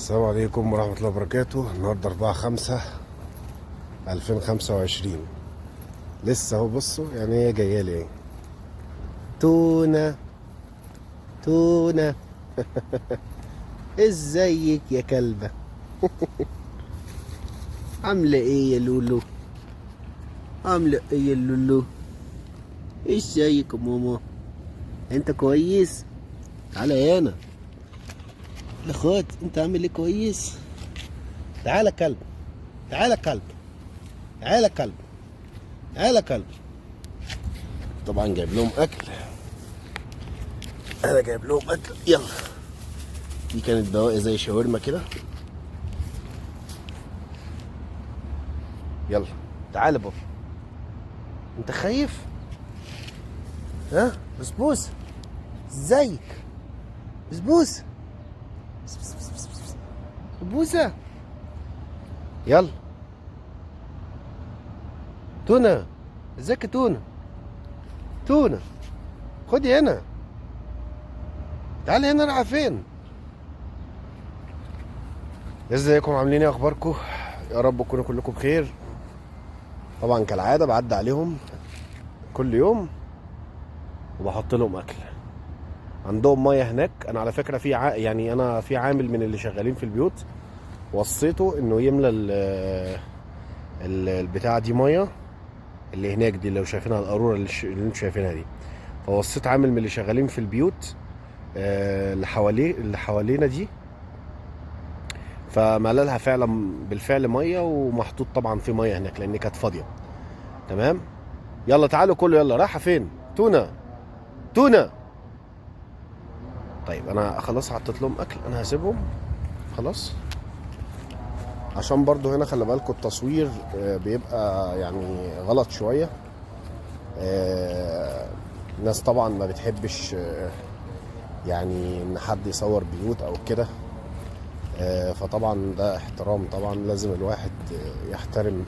السلام عليكم ورحمة الله وبركاته. النهاردة 4/5/2025. لسه اهو بصوا، يعني هي جاية لي اهي. تونة تونة. ازيك يا كلبة؟ عاملة ايه يا لولو؟ عاملة ايه يا لولو؟ ازيك يا ماما؟ انت كويس؟ تعالى هنا يا اخوات، انت عامل ايه؟ كويس؟ تعالى يا كلب، تعالى يا كلب، تعالى يا كلب، تعالى يا كلب. طبعا جايب لهم اكل، انا جايب لهم اكل. يلا، دي كانت بواقي زي شاورما كده. يلا تعالى بابا، انت خايف؟ ها بسبوس؟ ازيك بسبوس؟ بسبوسه. يلا تونه، ازيك يا تونه؟ تونه خدي هنا، تعالي هنا. رايحه فين؟ ازيكم؟ عاملين ايه؟ اخباركم؟ يا رب تكونوا كلكم بخير. طبعا كالعاده بعدي عليهم كل يوم وبحط لهم اكل. عندهم ميه هناك. انا على فكره يعني انا في عامل من اللي شغالين في البيوت وصيته انه يملى البتاعه دي ميه اللي هناك دي، لو شايفينها القاروره اللي انتم شايفينها دي. فوصيت عامل من اللي شغالين في البيوت اللي حوالينا دي، فملى لها فعلا بالفعل ميه، ومحطوط طبعا في ميه هناك لان كانت فاضيه. تمام. يلا تعالوا كله، يلا. رايحه فين تونه؟ تونه. طيب انا خلاص حطيت لهم اكل، انا هسيبهم خلاص، عشان برضو هنا خلي بالكم التصوير بيبقى يعني غلط شويه. الناس طبعا ما بتحبش يعني ان حد يصور بيوت او كده. فطبعا ده احترام، طبعا لازم الواحد يحترم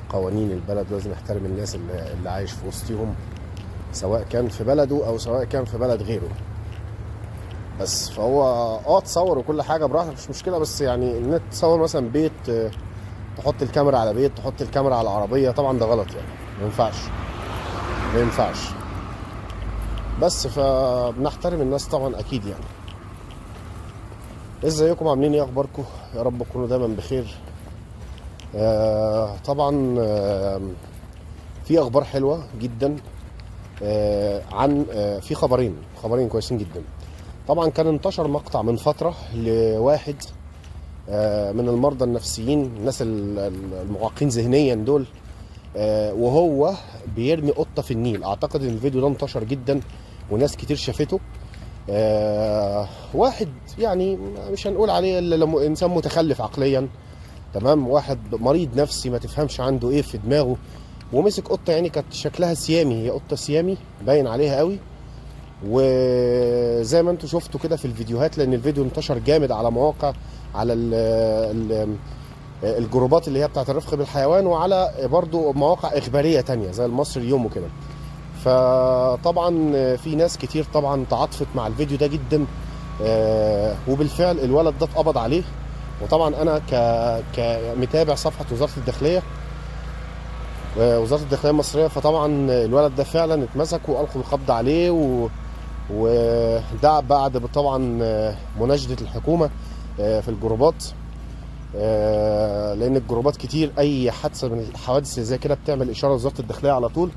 قوانين البلد، لازم يحترم الناس اللي عايش في وسطهم، سواء كان في بلده او سواء كان في بلد غيره. بس فهو تصور وكل حاجه براحتك، مش مشكله، بس يعني ان تصور مثلا بيت، تحط الكاميرا على بيت، تحط الكاميرا على عربيه، طبعا ده غلط يعني، ما ينفعش ما ينفعش. بس فبنحترم الناس طبعا اكيد يعني. ازيكم؟ عاملين ايه؟ اخباركم؟ يا رب تكونوا دايما بخير. طبعا في اخبار حلوه جدا. عن في خبرين كويسين جدا. طبعا كان انتشر مقطع من فتره لواحد من المرضى النفسيين، الناس المعاقين ذهنيا دول، وهو بيرمي قطه في النيل. اعتقد ان الفيديو ده انتشر جدا وناس كتير شافته. واحد يعني مش هنقول عليه الا لما انسان متخلف عقليا، تمام، واحد مريض نفسي ما تفهمش عنده ايه في دماغه، ومسك قطه يعني كانت شكلها سيامي، هي قطه سيامي باين عليها قوي. وزي ما انتم شفتوا كده في الفيديوهات، لان الفيديو انتشر جامد على مواقع، على الجروبات اللي هي بتاعت الرفق بالحيوان، وعلى برضو مواقع اخباريه تانية زي المصري اليوم وكده. فطبعا في ناس كتير طبعا تعاطفت مع الفيديو ده جدا. وبالفعل الولد ده اتقبض عليه. وطبعا انا كمتابع صفحه وزاره الداخليه، وزاره الداخليه المصريه، فطبعا الولد ده فعلا اتمسك والقوا القبض عليه. وده بعد طبعا مناشده الحكومه في الجروبات، لان الجروبات كتير اي حادثه من الحوادث اللي زي كده بتعمل اشاره وزاره الداخليه على طول.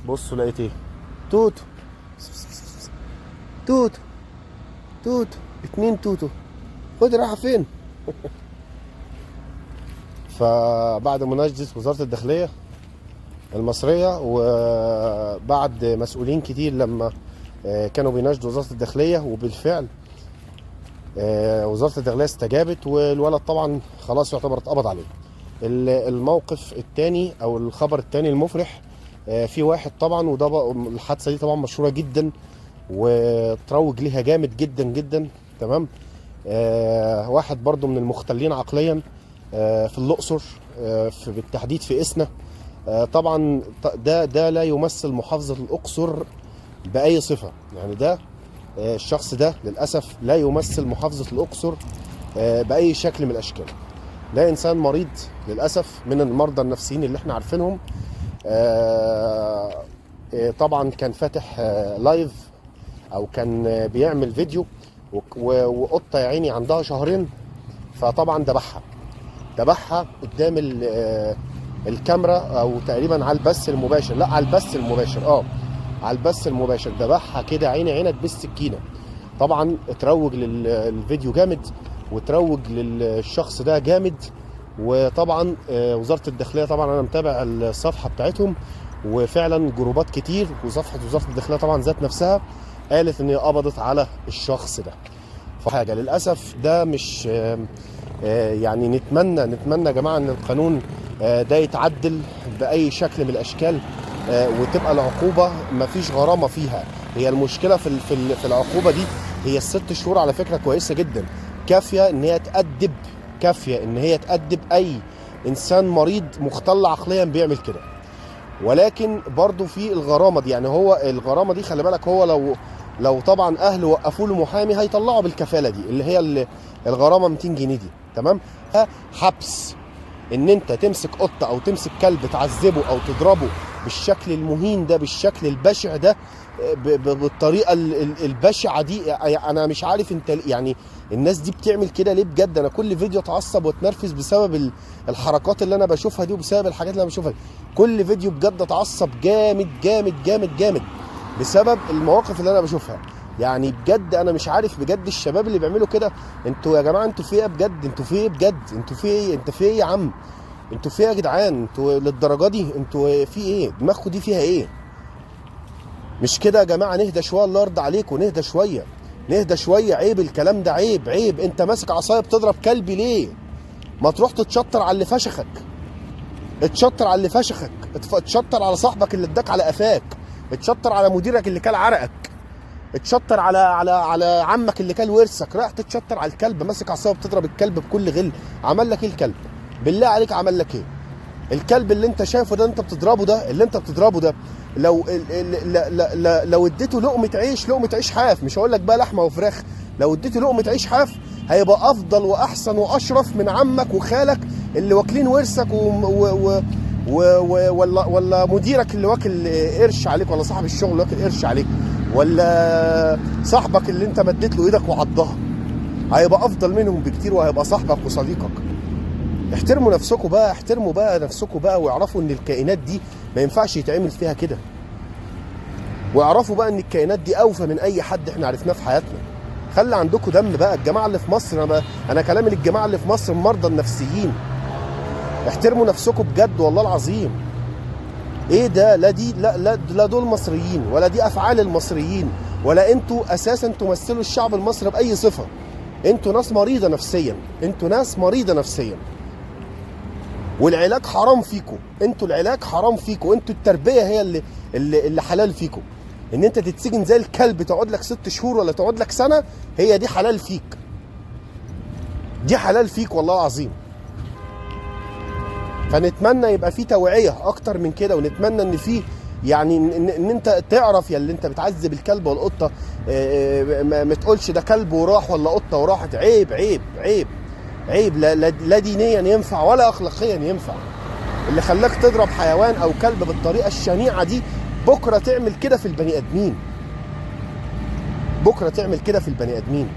بصوا لقيت ايه؟ توتو توتو توتو، 2 توتو. خد رايحه فين؟ فبعد مناشده وزاره الداخليه المصريه، وبعد مسؤولين كتير لما كانوا بيناشدوا وزاره الداخليه، وبالفعل وزاره الداخليه استجابت، والولد طبعا خلاص يعتبر اتقبض عليه. الموقف الثاني او الخبر الثاني المفرح، في واحد طبعا، وده الحادثه دي طبعا مشهوره جدا وتروج ليها جامد جدا جدا، تمام. واحد برضو من المختلين عقليا في الاقصر، بالتحديد في اسنا. طبعا ده لا يمثل محافظه الاقصر باي صفه، يعني ده الشخص ده للاسف لا يمثل محافظه الاقصر باي شكل من الاشكال. ده انسان مريض للاسف، من المرضى النفسيين اللي احنا عارفينهم. طبعا كان فاتح لايف او كان بيعمل فيديو، وقطه يا عيني عندها شهرين، فطبعا ذبحها قدام الكاميرا، او تقريبا على البث المباشر. لا، على البث المباشر، على البث المباشر ذبحها كده عيني عينك بالسكينه. طبعا اتروج للفيديو جامد، وتروج للشخص ده جامد. وطبعا وزاره الداخليه، طبعا انا متابع الصفحه بتاعتهم، وفعلا جروبات كتير، وصفحه وزاره الداخليه طبعا ذات نفسها قالت ان هي قبضت على الشخص ده. فحاجه للاسف ده مش يعني نتمنى يا جماعه ان القانون ده يتعدل باي شكل من الاشكال، وتبقى العقوبه مفيش غرامه فيها. هي المشكله في العقوبه دي، هي ال6 شهور على فكره كويسه جدا، كافيه ان هي تأدب اي انسان مريض مختل عقليا بيعمل كده. ولكن برضو في الغرامه دي، يعني هو الغرامه دي خلي بالك، هو لو طبعا اهله وقفوا له محامي هيطلعوا بالكفاله دي، اللي هي الغرامه 200 جنيه دي، تمام. حبس ان انت تمسك قطه او تمسك كلب تعذبه او تضربه بالشكل المهين ده، بالشكل البشع ده، بالطريقه البشعه دي. انا مش عارف انت يعني الناس دي بتعمل كده ليه بجد. انا كل فيديو اتعصب واتنرفز بسبب الحركات اللي انا بشوفها دي، وبسبب الحاجات اللي انا بشوفها دي. كل فيديو بجد اتعصب جامد جامد جامد جامد بسبب المواقف اللي انا بشوفها. يعني بجد انا مش عارف بجد الشباب اللي بيعملوا كده، انتوا يا جماعه انتوا في ايه بجد؟ انتوا في ايه بجد؟ انتوا في ايه؟ انت في ايه يا عم؟ انتوا في ايه يا جدعان؟ انتوا للدرجه دي؟ انتوا في ايه؟ دماغكم دي فيها ايه؟ مش كده يا جماعه، نهدى شويه، الله يرضى عليكم، نهدى شويه. عيب الكلام ده، عيب. انت ماسك عصايه بتضرب كلبي ليه؟ ما تروح تتشطر على اللي فشخك، اتشطر على صاحبك اللي اداك على قفاك، اتشطر على مديرك اللي كل عرقك، اتشطر على عمك اللي كل ورثك. رايح تتشطر على الكلب، ماسك عصايه بتضرب الكلب بكل غل. عمل لك ايه الكلب؟ بالله عليك عمل لك ايه؟ الكلب اللي انت شايفه ده، انت بتضربه ده، لو اديته لقمه عيش حاف، مش هقول لك بقى لحمه وفراخ، لو اديته لقمه عيش حاف هيبقى افضل واحسن واشرف من عمك وخالك اللي واكلين ورثك، ولا مديرك اللي واكل قرش عليك، ولا صاحب الشغل اللي واكل قرش عليك، ولا صاحبك اللي انت مديت له ايدك وعضها. هيبقى افضل منهم بكتير، وهيبقى صاحبك وصديقك. احترموا نفسكم بقى، واعرفوا ان الكائنات دي ما ينفعش يتعمل فيها كده. واعرفوا بقى ان الكائنات دي اوفى من اي حد احنا عرفناه في حياتنا. خلي عندكم دم بقى. الجماعه اللي في مصر، انا كلامي للجماعه اللي في مصر المرضى النفسيين، احترموا نفسكم بجد والله العظيم. ايه ده؟ لا دول مصريين، ولا دي افعال المصريين، ولا انتوا اساسا تمثلوا الشعب المصري باي صفه. انتوا ناس مريضه نفسيا، والعلاج حرام فيكم. انتوا التربيه هي اللي حلال فيكم. ان انت تتسجن زي الكلب، تقعد لك 6 شهور ولا تقعد لك سنه، هي دي حلال فيك، والله العظيم. فنتمنى يبقى في توعيه اكتر من كده، ونتمنى ان في يعني ان انت تعرف يا اللي انت بتعذب الكلب والقطه، ما تقولش ده كلب وراح ولا قطه وراحت. عيب لا دينيا ينفع ولا اخلاقيا ينفع. اللي خلاك تضرب حيوان او كلب بالطريقه الشنيعه دي، بكره تعمل كده في البني ادمين.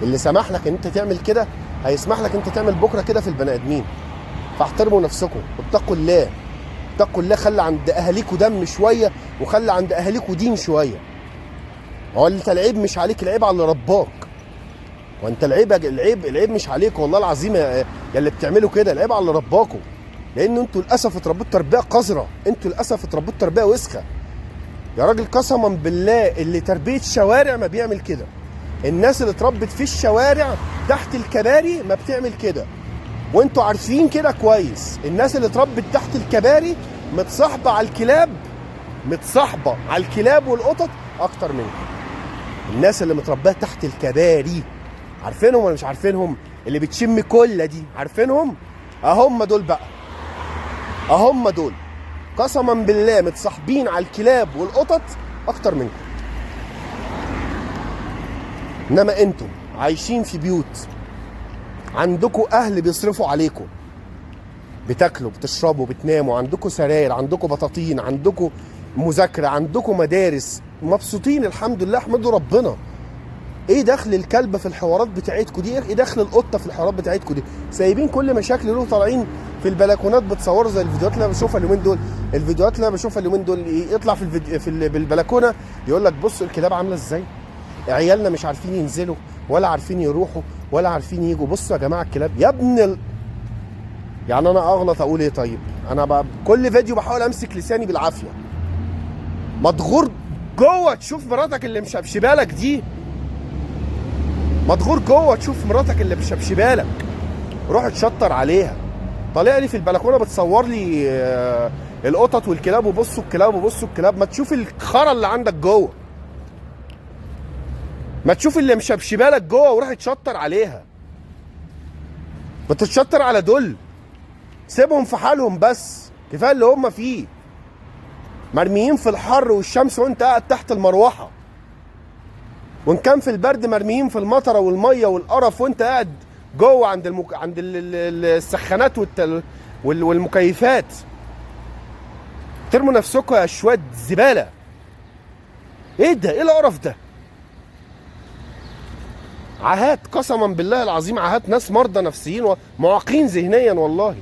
اللي سمح لك ان انت تعمل كده هيسمح لك انت تعمل بكره كده في البني ادمين. فاحترموا نفسكم واتقوا الله. خلي عند اهاليكوا دم شويه، وخلي عند اهاليكوا دين شويه. هو انت العيب مش عليك، العيب على اللي رباك. وانت العيب مش عليك والله العظيم يا اللي بتعملوا كده، العيب على اللي رباكوا. لان انتوا للاسف اتربيتوا تربيه قذره، تربيه وسخه يا راجل. قسما بالله اللي تربيه شوارع ما بيعمل كده. الناس اللي اتربت في الشوارع تحت الكباري ما بتعمل كده، وانتوا عارفين كده كويس. الناس اللي اتربت تحت الكباري متصاحبه على الكلاب والقطط اكتر منكم. الناس اللي متربيه تحت الكباري عارفينهم ولا مش عارفينهم؟ اللي بتشم كله دي عارفينهم؟ اهم دول قسما بالله متصاحبين على الكلاب والقطط اكتر منكم. انما انتم عايشين في بيوت عندكم اهل بيصرفوا عليكم، بتاكلوا بتشربوا بتناموا، عندكم سراير، عندكم بطاطين، عندكم مذاكره، عندكم مدارس، مبسوطين الحمد لله، احمدوا ربنا. ايه دخل الكلب في الحوارات بتاعتكم دي؟ ايه دخل القطه في الحوارات بتاعتكم دي؟ سايبين كل مشاكل له، طالعين في البلكونات بتصوروا زي الفيديوهات اللي انا بشوفها اليومين دول. الفيديوهات اللي انا بشوفها اليومين دول يطلع في الفيديو بالبلكونه يقول لك بصوا الكلاب عامله ازاي، عيالنا مش عارفين ينزلوا ولا عارفين يروحوا ولا عارفين يجوا، بصوا يا جماعه الكلاب يا ابن يعني انا اغلط اقول ايه؟ طيب انا بقى كل فيديو بحاول امسك لساني بالعافيه. مضغور جوه تشوف مراتك اللي مشبشبالك دي، مضغور جوه تشوف مراتك اللي مشبشبالك، روح اتشطر عليها. طالع لي في البلكونه بتصور لي القطط والكلاب، وبصوا الكلاب وبصوا الكلاب. ما تشوف الخرا اللي عندك جوه، ما تشوف اللي مشبشبالك جوه وروح اتشطر عليها. بتتشطر على دول، سيبهم في حالهم بس، كفايه اللي هم فيه، مرميين في الحر والشمس وانت قاعد تحت المروحه، وان كان في البرد مرميين في المطره والميه والقرف وانت قاعد جوه عند السخانات والمكيفات. ترموا نفسكم يا شويه زباله. ايه ده؟ ايه القرف ده؟ عاهات قسما بالله العظيم، عاهات ناس مرضى نفسيين ومعاقين ذهنيا، والله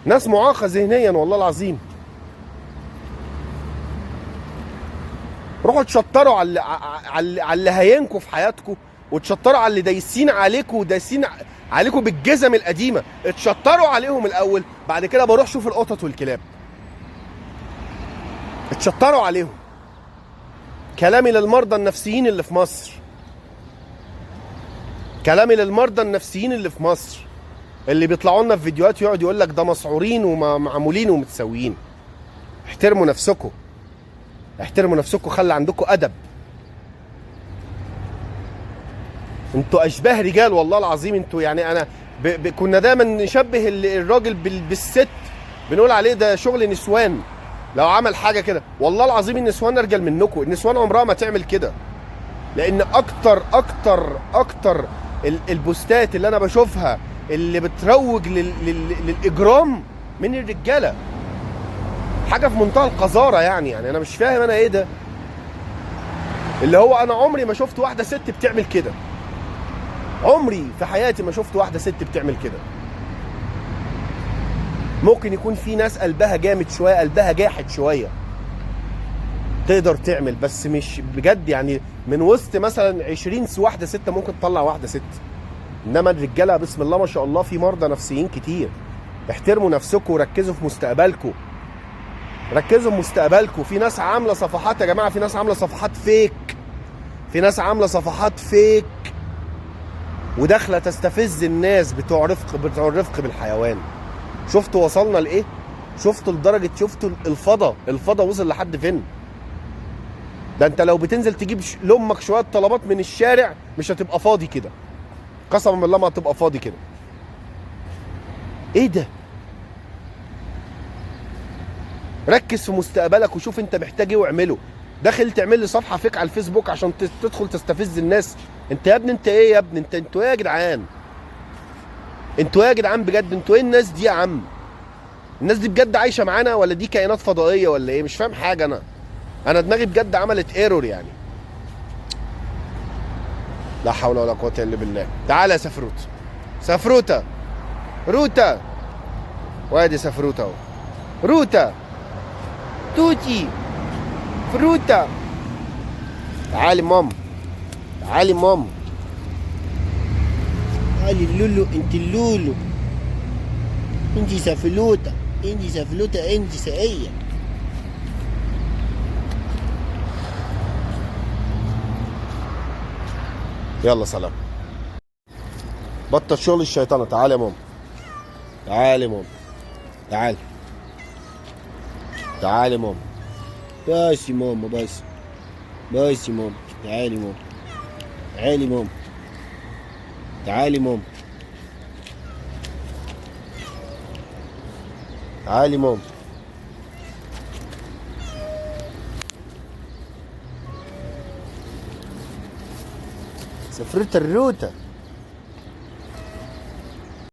ناس معاقه ذهنيا والله العظيم. روحوا تشطروا على اللي هينكوا في حياتكم، وتشطروا على اللي دايسين عليكم ودايسين عليكم بالجزم القديمه. اتشطروا عليهم الاول، بعد كده بروح شوف القطط والكلاب. اتشطروا عليهم. كلامي للمرضى النفسيين اللي في مصر، كلامي للمرضى النفسيين اللي في مصر، اللي بيطلعوا لنا في فيديوهات يقعد يقول لك ده مسعورين ومعمولين ومتسويين. احترموا نفسكم، احترموا نفسكم، خلي عندكم ادب. انتوا اشباه رجال والله العظيم. انتوا يعني انا كنا دايما نشبه الراجل بالست، بنقول عليه ده شغل نسوان لو عمل حاجه كده. والله العظيم النسوان ارجل منكم، النسوان عمرها ما تعمل كده. لان اكتر البوستات اللي انا بشوفها اللي بتروج للاجرام من الرجاله، حاجه في منتهى القذاره. يعني انا مش فاهم انا ايه ده، اللي هو انا عمري ما شفت واحده ست بتعمل كده، عمري في حياتي ما شفت واحده ست بتعمل كده. ممكن يكون في ناس قلبها جامد شويه، قلبها جاحد شويه، تقدر تعمل، بس مش بجد. يعني من وسط مثلا 20 واحده ست ممكن تطلع واحده ست. انما الرجاله بسم الله ما شاء الله في مرضى نفسيين كتير. احترموا نفسكم وركزوا في مستقبلكم، ركزوا في مستقبلكم. في ناس عامله صفحات يا جماعه، في ناس عامله صفحات فيك، في ناس عامله صفحات فيك وداخله تستفز الناس بتوع الرفق بالحيوان. شفتوا وصلنا لايه؟ شفتوا لدرجه، شفتوا الفضا وصل لحد فين؟ ده انت لو بتنزل تجيب لامك شويه طلبات من الشارع مش هتبقى فاضي كده، قسما بالله ما هتبقى فاضي كده. ايه ده؟ ركز في مستقبلك وشوف انت محتاج ايه واعمله. داخل تعمل لي صفحه فيك على الفيسبوك عشان تدخل تستفز الناس؟ انت يا ابني، انت ايه يا ابني؟ انتوا ايه يا جدعان؟ انتوا ايه يا جدعان بجد؟ انتوا ايه الناس دي يا عم؟ الناس دي بجد عايشه معانا ولا دي كائنات فضائيه ولا ايه؟ مش فاهم حاجه. انا دماغي بجد عملت ايرور يعني. لا حول ولا قوه الا بالله. تعالى يا سفروت، سفروته، روتا، وادي سفروته اهو، روتا، توتي، فروتا. تعالي ماما، تعالي ماما، تعالي اللولو، انت اللولو، انت سفلوته، انت سفلوته، انت سقيه. يلا سلام. بطل شغل الشيطانه. تعالي يا ماما، تعالي يا ماما، تعالي، تعالي يا ماما، بس يا ماما، بس يا ماما، تعالي ماما، تعالي ماما، تعالي ماما، تعالي ماما. سفرت الروته.